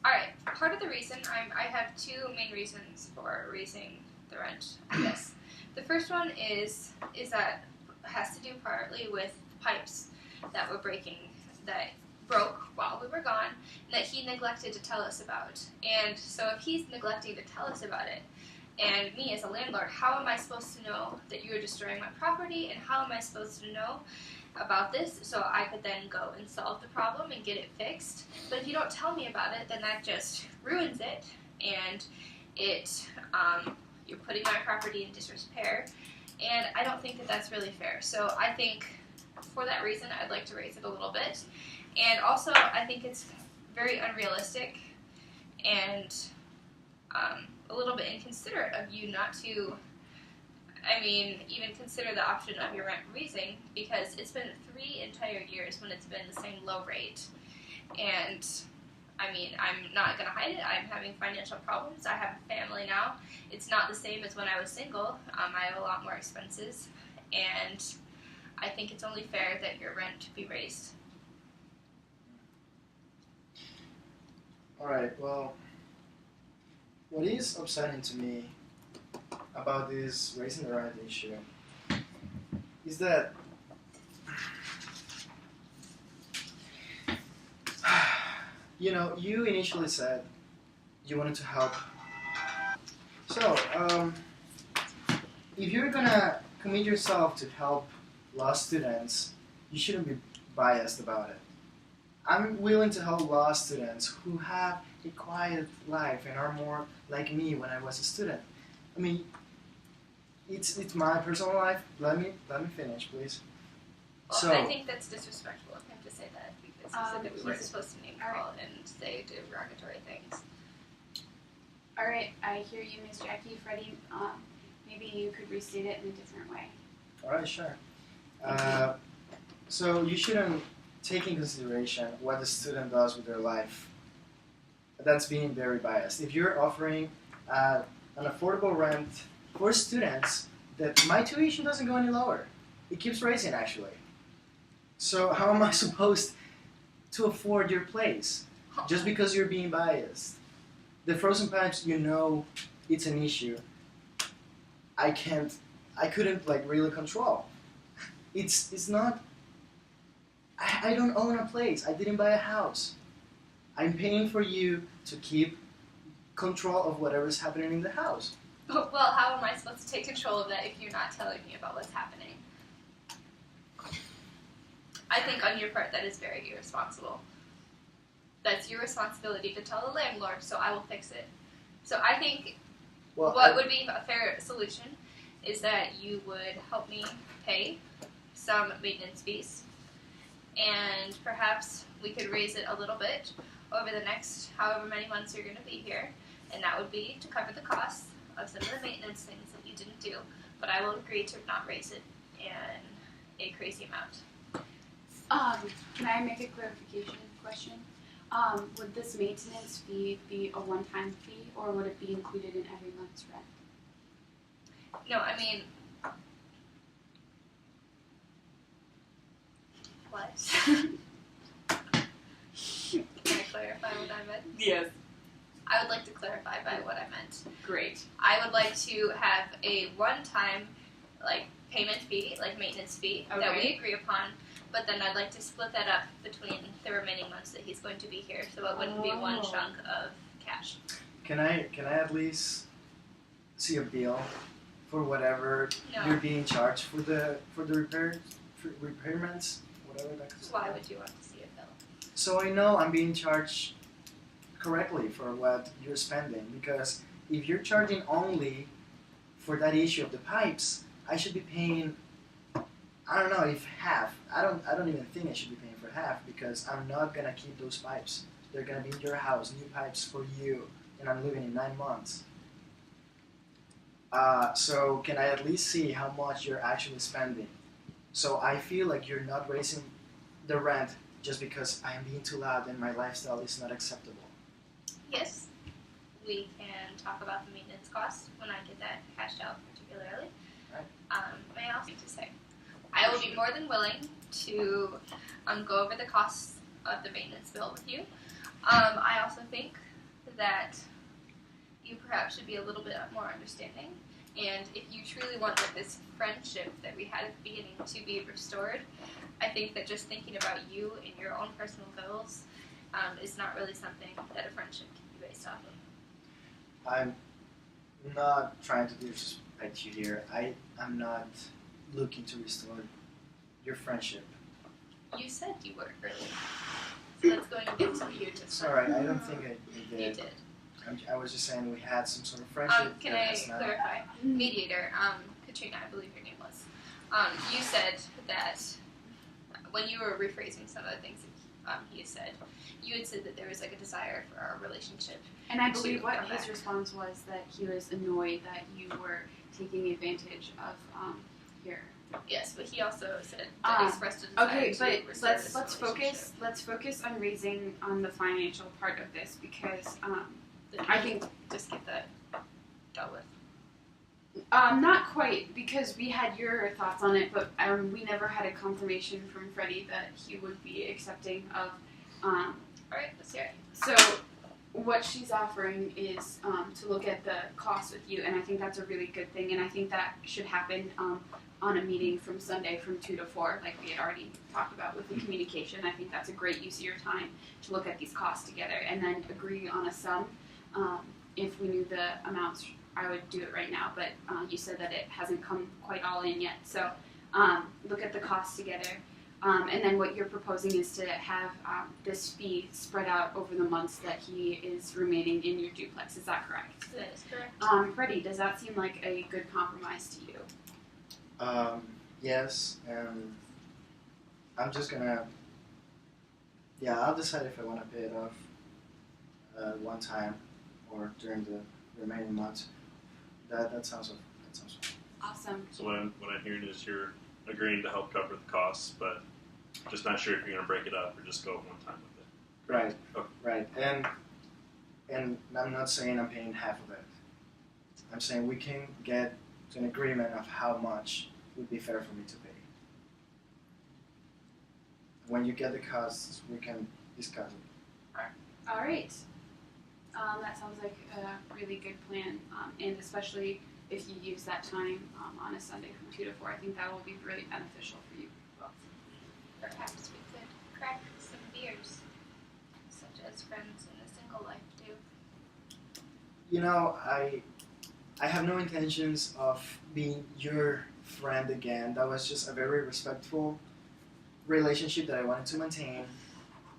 Alright, part of the reason I have two main reasons for raising the rent, I guess. The first one is that has to do partly with pipes that were breaking, that broke while we were gone, and that he neglected to tell us about. And so if he's neglecting to tell us about it, and me as a landlord, how am I supposed to know that you are destroying my property, and how am I supposed to know about this so I could then go and solve the problem and get it fixed? But if you don't tell me about it, then that just ruins it, and it you're putting my property in disrepair, and I don't think that that's really fair. So I think for that reason, I'd like to raise it a little bit. And also, I think it's very unrealistic and a little bit inconsiderate of you not to, even consider the option of your rent raising, because it's been 3 entire years when it's been the same low rate. And I'm not going to hide it. I'm having financial problems. I have a family now. It's not the same as when I was single. I have a lot more expenses. And I think it's only fair that your rent be raised. Alright, well, what is upsetting to me about this raising the rent issue is that you initially said you wanted to help. So, if you're gonna commit yourself to help law students, you shouldn't be biased about it. I'm willing to help law students who have a quiet life and are more like me when I was a student. It's my personal life. Let me finish, please. Well, So, I think that's disrespectful of him to say that, because he said that we weren't supposed to name call and say derogatory things. All right, I hear you, Miss Jackie. Freddie, maybe you could restate it in a different way. all right, sure. So you shouldn't take in consideration what the student does with their life. That's being very biased. If you're offering an affordable rent for students, that my tuition doesn't go any lower. It keeps raising, actually. So how am I supposed to afford your place just because you're being biased? The frozen pipes, it's an issue. I couldn't really control. It's not. I don't own a place. I didn't buy a house. I'm paying for you to keep control of whatever's happening in the house. Well, how am I supposed to take control of that if you're not telling me about what's happening? I think on your part that is very irresponsible. That's your responsibility to tell the landlord, so I will fix it. So I think what would be a fair solution is that you would help me pay some maintenance fees, and perhaps we could raise it a little bit over the next however many months you're going to be here, and that would be to cover the costs of some of the maintenance things that you didn't do, but I will agree to not raise it in a crazy amount. Can I make a clarification question? Would this maintenance fee be a one-time fee, or would it be included in every month's rent? No, what? Can I clarify what I meant? Yes. I would like to clarify by what I meant. Great. I would like to have a one-time, payment fee, maintenance fee, that we agree upon, but then I'd like to split that up between the remaining months that he's going to be here, so it wouldn't be one chunk of cash. Can I at least see a bill for whatever you're being charged for the repairments, whatever that is? Why would you want to see a bill? So I know I'm being charged correctly for what you're spending, because if you're charging only for that issue of the pipes, I should be paying, I don't know, if half. I don't even think I should be paying for half, because I'm not gonna keep those pipes. They're gonna be in your house, new pipes for you, and I'm leaving in 9 months. So can I at least see how much you're actually spending? So I feel like you're not raising the rent just because I am being too loud and my lifestyle is not acceptable. Yes, we can talk about the maintenance costs when I get that cashed out particularly. Right. May I also to say, I will be more than willing to go over the costs of the maintenance bill with you. I also think that you perhaps should be a little bit more understanding, and if you truly want this friendship that we had at the beginning to be restored, I think that just thinking about you and your own personal goals is not really something that a friendship can be based off of. I'm not trying to disrespect you here. I'm not looking to restore your friendship. You said you were earlier, so that's going to get to you to Sorry, I don't think I did. You did. I was just saying we had some sort of friendship. Can that I has not- clarify? Mediator, Katrina, I believe your name was. You said that when you were rephrasing some of the things that he had said, you had said that there was like a desire for our relationship. And I believe to what come his back. response was that he was annoyed that you were taking advantage of your. Yes, but he also said that he expressed a desire Okay, to but restore let's this focus. Let's focus on raising on the financial part of this because That I he think just get that dealt with. not quite because we had your thoughts on it, but we never had a confirmation from Freddie that he would be accepting of. All right, let's hear it. So what she's offering is to look at the cost with you, and I think that's a really good thing, and I think that should happen on a meeting from Sunday from 2 to 4, like we had already talked about with the communication. I think that's a great use of your time to look at these costs together and then agree on a sum. If we knew the amounts, I would do it right now, but you said that it hasn't come quite all in yet. So look at the costs together. And then what you're proposing is to have this fee spread out over the months that he is remaining in your duplex. Is that correct? That is correct. Freddie, does that seem like a good compromise to you? Yes, and I'm just gonna. Yeah, I'll decide if I want to pay it off one time or during the remaining months. That sounds fine. Awesome. So what I'm hearing is you're agreeing to help cover the costs, but just not sure if you're going to break it up or just go one time with it. Right. Okay. Right. And I'm not saying I'm paying half of it. I'm saying we can get to an agreement of how much would be fair for me to pay. When you get the costs, we can discuss it. All right. That sounds like a really good plan, and especially if you use that time on a Sunday from 2 to 4, I think that will be really beneficial for you both. Perhaps we could crack some beers, such as friends in a single life do. You know, I have no intentions of being your friend again. That was just a very respectful relationship that I wanted to maintain.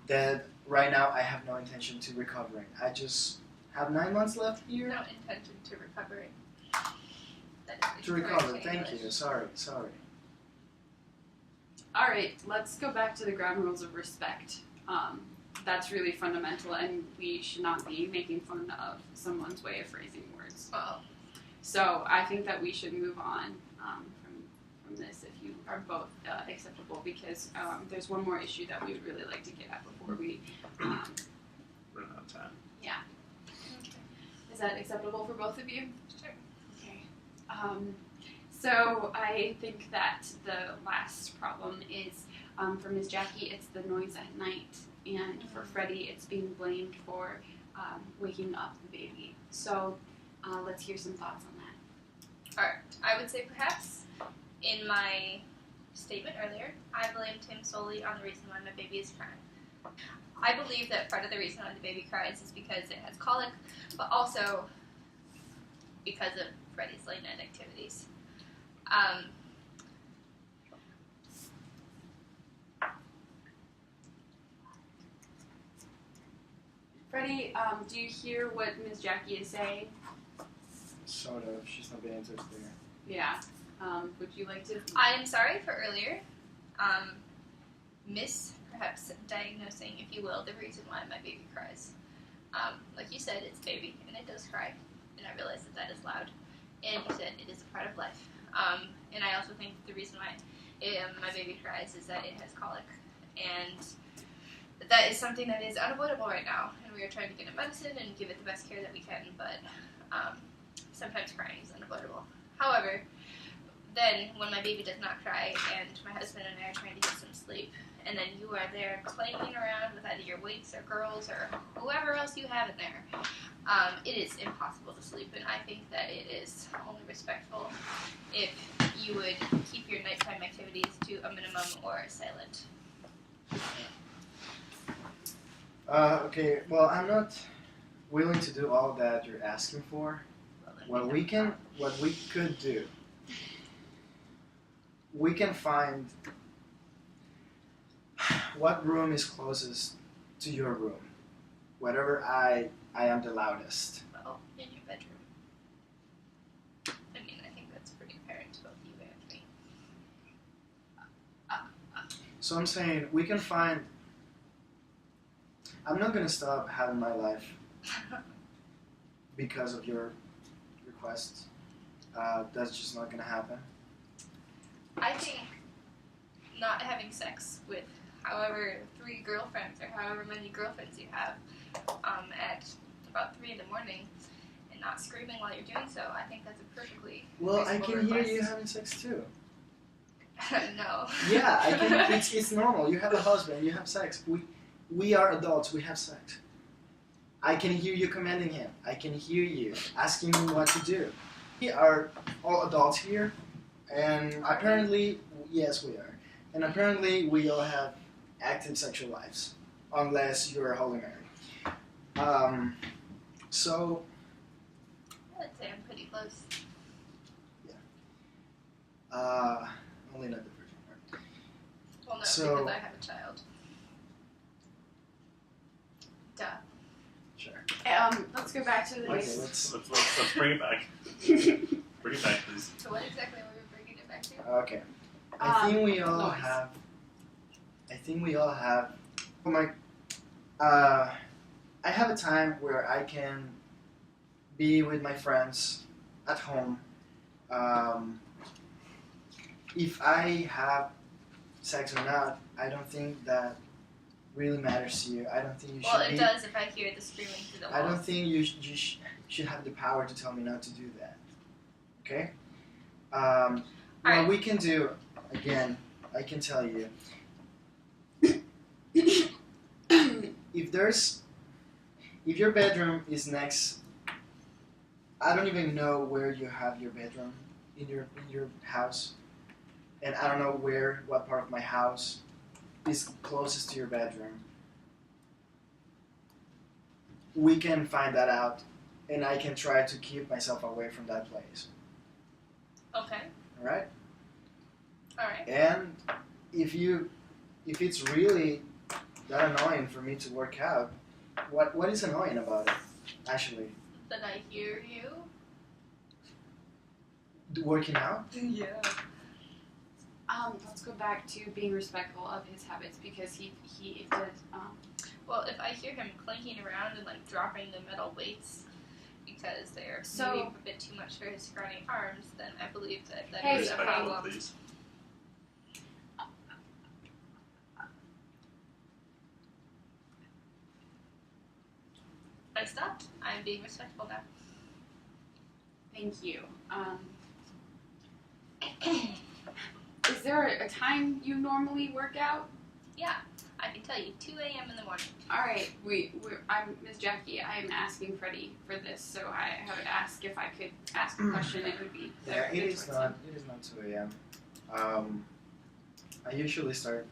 That right now I have no intention to recovering. I just have 9 months left here No intention to recovering. That is to the recover. correct Thank English. you. Sorry. All right, let's go back to the ground rules of respect. That's really fundamental, and we should not be making fun of someone's way of phrasing words. Well, So I think that we should move on from this if you are both acceptable, because there's one more issue that we would really like to get at before we. Run out of time. okay. Is that acceptable for both of you? Sure. Okay. So I think that the last problem is for Ms. Jackie, it's the noise at night, and for Freddie, it's being blamed for waking up the baby. So let's hear some thoughts on that. Alright, I would say perhaps in my statement earlier, I blamed him solely on the reason why my baby is crying. I believe that part of the reason why the baby cries is because it has colic, but also because of Freddie's late night activities. Freddie, do you hear what Ms. Jackie is saying? Sort of. She's not being too clear. Yeah. Would you like to? I am sorry for earlier, perhaps diagnosing, if you will, the reason why my baby cries. Like you said, it's baby, and it does cry, and I realize that that is loud. And you said it is a part of life. And I also think the reason why my baby cries is that it has colic, and that is something that is unavoidable right now. And we are trying to get it medicine and give it the best care that we can, but sometimes crying is unavoidable. However, then when my baby does not cry and my husband and I are trying to get some sleep, and then you are there clanging around with either your weights or girls or whoever else you have in there, it is impossible to sleep, and I think that it is only respectful if you would keep your nighttime activities to a minimum or silent. Okay. Well, I'm not willing to do all that you're asking for. Well, then What we could do, we can find what room is closest to your room, wherever I am the loudest. Well, in your bedroom. I mean, I think that's pretty apparent to both you and me. So I'm saying we can find. I'm not gonna stop having my life because of your requests. That's just not gonna happen. I think not having sex with however 3 girlfriends or however many girlfriends you have at about 3 in the morning and not screaming while you're doing so, I think that's a perfectly Well, I reasonable can hear request. you having sex too. No. Yeah, I can. It's normal. You have a husband. You have sex. We are adults. We have sex. I can hear you commanding him. I can hear you asking him what to do. We are all adults here, and apparently, yes, we are. And apparently, we all have active sexual lives, unless you're a Holy Mary. So, I'd say I'm pretty close. only not the virgin part. Well, no, So- because I have a child. Duh. Sure. Let's go back to the Okay, next. Let's bring it back. Bring it back, please. So what exactly were we bringing it back to? Okay. I think we all noise. have. Oh my. I have a time where I can be with my friends at home. If I have sex or not, I don't think that really matters to you. I don't think you should Well, it be. does if I hear the screaming through the I walls. don't think you should have the power to tell me not to do that. Okay? What Alright. we can do, again, I can tell you, if your bedroom is next, I don't even know where you have your bedroom in your house, and I don't know what part of my house is closest to your bedroom. We can find that out, and I can try to keep myself away from that place. Okay. All right? Alright. And if it's really that annoying for me to work out, what is annoying about it, actually? Then I hear you. Working out? Yeah. Let's go back to being respectful of his habits because he did. Well, if I hear him clinking around and like dropping the metal weights because they're So- maybe a bit too much for his scrawny arms, then I believe that Hey, is a Respectful, problem. please. I stopped. I'm being respectful now. Thank you. Is there a time you normally work out? Yeah, I can tell you, 2 a.m. in the morning. All right, I'm Ms. Jackie. I am asking Freddie for this, so I would ask if I could ask a question. It would be Yeah, directed it is towards not. him. It is not 2 a.m. I usually start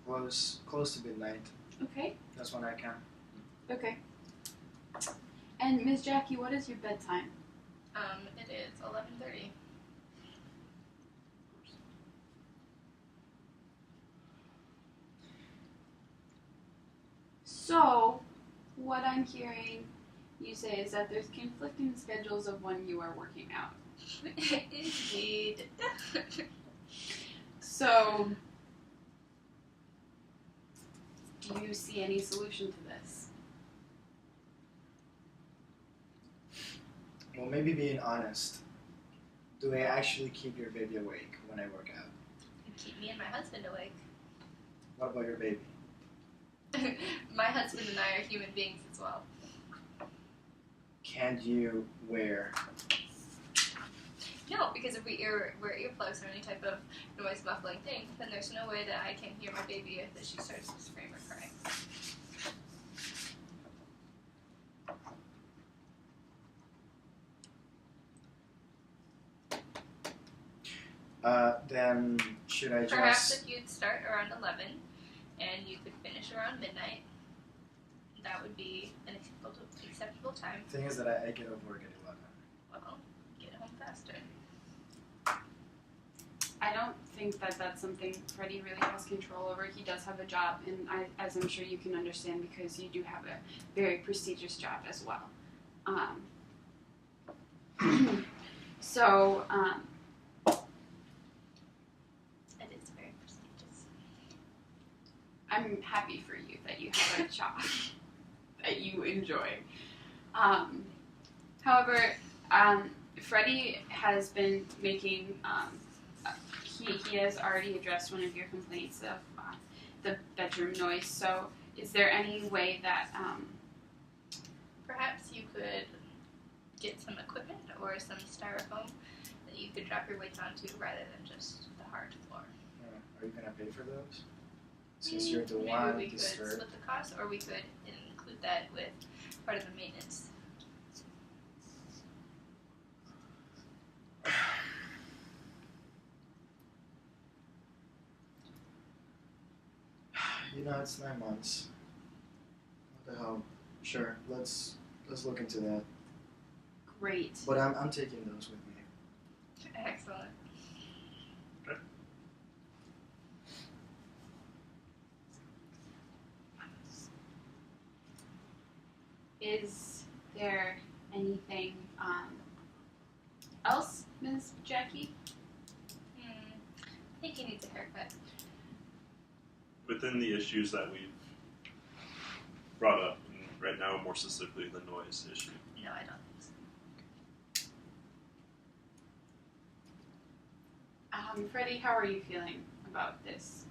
close to midnight. Okay. That's when I can. Okay. And Ms. Jackie, what is your bedtime? It is 11:30. So, what I'm hearing you say is that there's conflicting schedules of when you are working out. Indeed. So, do you see any solution to this? Well, maybe being honest. Do I actually keep your baby awake when I work out? Keep me and my husband awake. What about your baby? My husband and I are human beings as well. Can you wear? No, because if we wear earplugs or any type of noise muffling thing, then there's no way that I can hear my baby if she starts to scream or cry. Then should I Perhaps just? if you'd start around 11 and you could finish around midnight, that would be an acceptable time. Thing is that I get off work at 11. Well, get home faster. I don't think that that's something Freddie really has control over. He does have a job, and as I'm sure you can understand, because you do have a very prestigious job as well. So, It is very prestigious. I'm happy for you that you have a job that you enjoy. However, Freddie has been making, he has already addressed one of your complaints of the bedroom noise. So, is there any way that, Perhaps you could get some equipment or some styrofoam that you could drop your weights onto rather than just the hard floor. Are you gonna pay for those? Since you're the Maybe one we could disturbed. split the cost, or we could include that with part of the maintenance. You know, it's 9 months. What the hell? Sure, let's look into that. great. But I'm taking those with me. Excellent. Is there anything else, Ms. Jackie? I think he needs a haircut. Within the issues that we've brought up, and right now more specifically the noise issue, No, I don't think so. Freddie, how are you feeling about this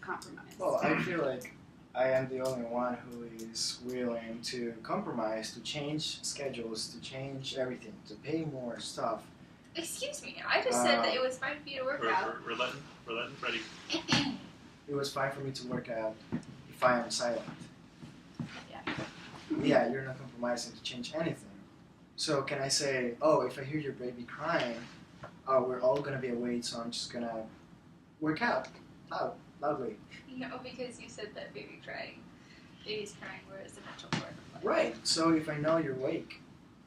compromise? Well, I feel like I am the only one who is willing to compromise, to change schedules, to change everything, to pay more stuff. Excuse me, I just said that it was fine for you to work out. we're letting Freddie. It was fine for me to work out if I am silent. Yeah. Yeah, you're not compromising to change anything. So can I say, oh, if I hear your baby crying, oh, we're all gonna be awake, so I'm just gonna work out loudly. No, because you said that baby's crying, whereas the natural part of life. Right. So if I know you're awake,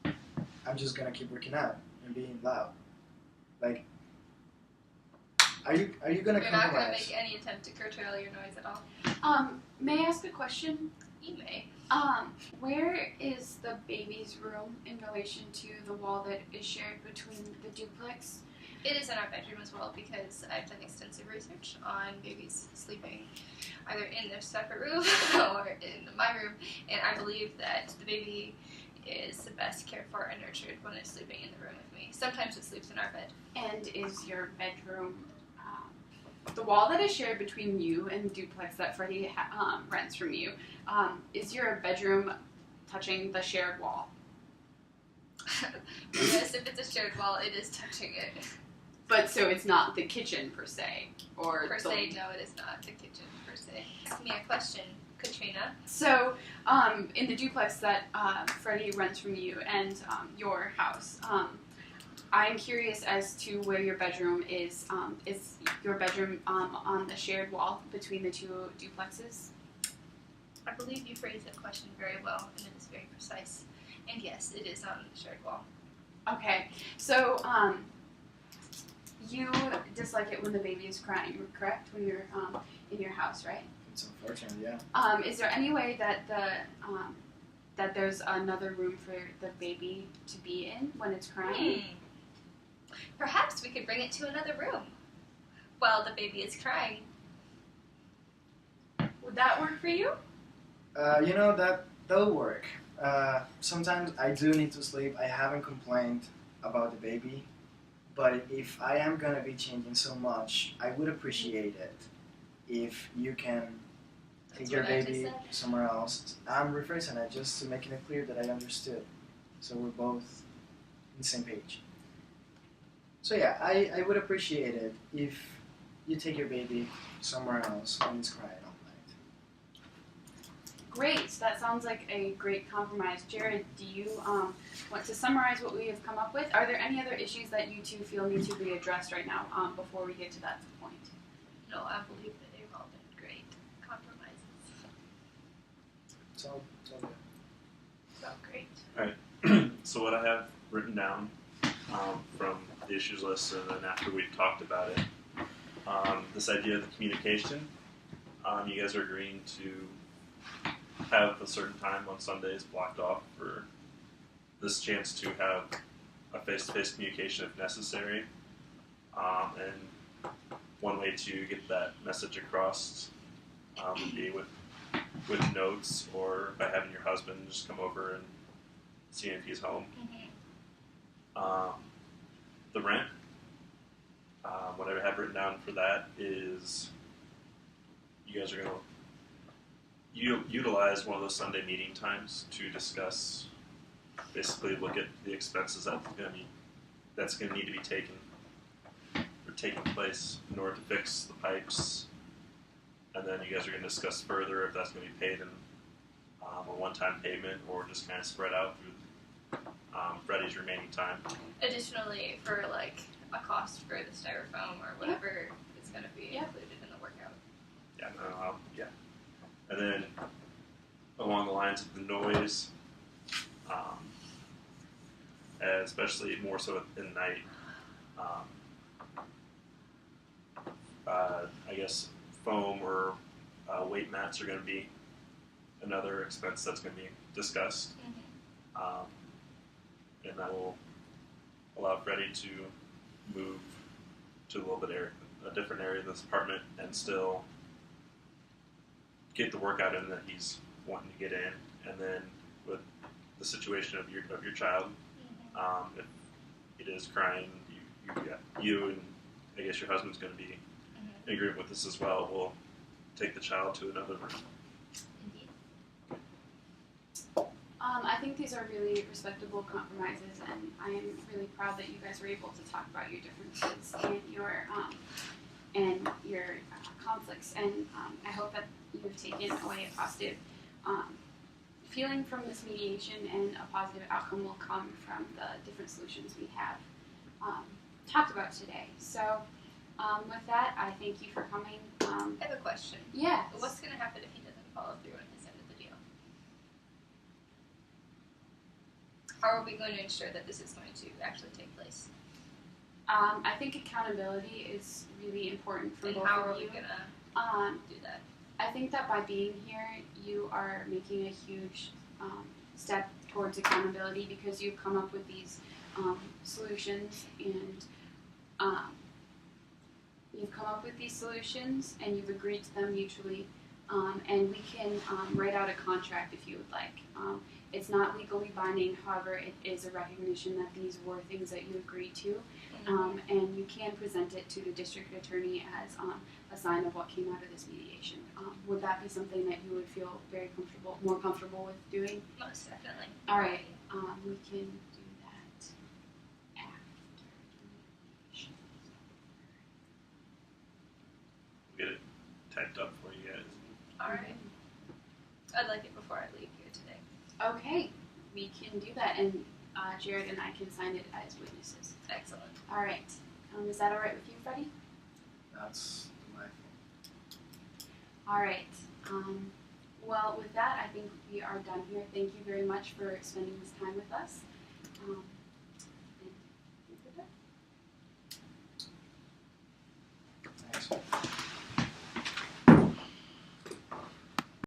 I'm just gonna keep working out and being loud. Like, are you gonna You're not going to compromise? make any attempt to curtail your noise at all. May I ask a question? You may. Where is the baby's room in relation to the wall that is shared between the duplex? It is in our bedroom as well because I've done extensive research on babies sleeping either in their separate room or in my room, and I believe that the baby is the best cared for and nurtured when it's sleeping in the room with me. Sometimes it sleeps in our bed. And is your bedroom the wall that is shared between you and the duplex that Freddie rents from you? Is your bedroom touching the shared wall? Yes, if it's a shared wall, it is touching it. But so it's not the kitchen per se, or Per se, no, it is not the kitchen per se. Ask me a question, Katrina. So, in the duplex that Freddie rents from you and your house, I'm curious as to where your bedroom is. Is your bedroom on the shared wall between the two duplexes? I believe you phrased that question very well, and it is very precise. And yes, it is on the shared wall. Okay, so you dislike it when the baby is crying, correct? When you're in your house, right? It's unfortunate, yeah. Is there any way that that there's another room for the baby to be in when it's crying? Perhaps we could bring it to another room while the baby is crying. Would that work for you? You know, that'll work. Sometimes I do need to sleep. I haven't complained about the baby, but if I am gonna be changing so much, I would appreciate it if you can take That's your what I just baby said. somewhere else. I'm rephrasing it just to making it clear that I understood, so we're both on the same page. So yeah, I would appreciate it if you take your baby somewhere else when it's crying all night. Great. That sounds like a great compromise. Jared, do you want to summarize what we have come up with? Are there any other issues that you two feel need to be addressed right now before we get to that point? No, I believe that they've all been great compromises. It's all good. So great. So what I have written down from the issues list, and then after we've talked about it, this idea of the communication, you guys are agreeing to have a certain time on Sundays blocked off for this chance to have a face-to-face communication if necessary. And one way to get that message across would be with notes, or by having your husband just come over and see if he's home. The rent, what I have written down for that is you guys are going to utilize one of those Sunday meeting times to discuss, basically look at the expenses that's going to need to be taking place in order to fix the pipes, and then you guys are going to discuss further if that's going to be paid in a one-time payment or just kind of spread out through Freddie's remaining time. Additionally, for like a cost for the styrofoam or whatever is going to be included in the workout. Yeah. And then along the lines of the noise, especially more so at night, I guess foam or weight mats are going to be another expense that's going to be discussed. And that will allow Freddie to move to a different area of this apartment and still get the workout in that he's wanting to get in. And then with the situation of your child, if it is crying, you and I guess your husband's going to be in agreement with this as well. We'll take the child to another room. I think these are really respectable compromises, and I am really proud that you guys were able to talk about your differences and your conflicts. And I hope that you've taken away a positive feeling from this mediation, and a positive outcome will come from the different solutions we have talked about today. So with that, I thank you for coming. I have a question. Yeah. What's going to happen if he doesn't follow through on his end of the deal? How are we going to ensure that this is going to actually take place? I think accountability is really important for And both how are of we you. going to do that? I think that by being here, you are making a huge step towards accountability, because you've come up with these solutions, and you've agreed to them mutually, and we can write out a contract if you would like. It's not legally binding, however, it is a recognition that these were things that you agreed to, and you can present it to the district attorney as a sign of what came out of this mediation. Would that be something that you would feel more comfortable with doing? Most definitely. All right, we can do that after mediation. We'll get it typed up for you guys. All right. I'd like it before I leave here today. Okay, we can do that, and Jared and I can sign it as witnesses. Excellent. All right. Is that all right with you, Freddie? That's delightful. All right. Well, with that, I think we are done here. Thank you very much for spending this time with us.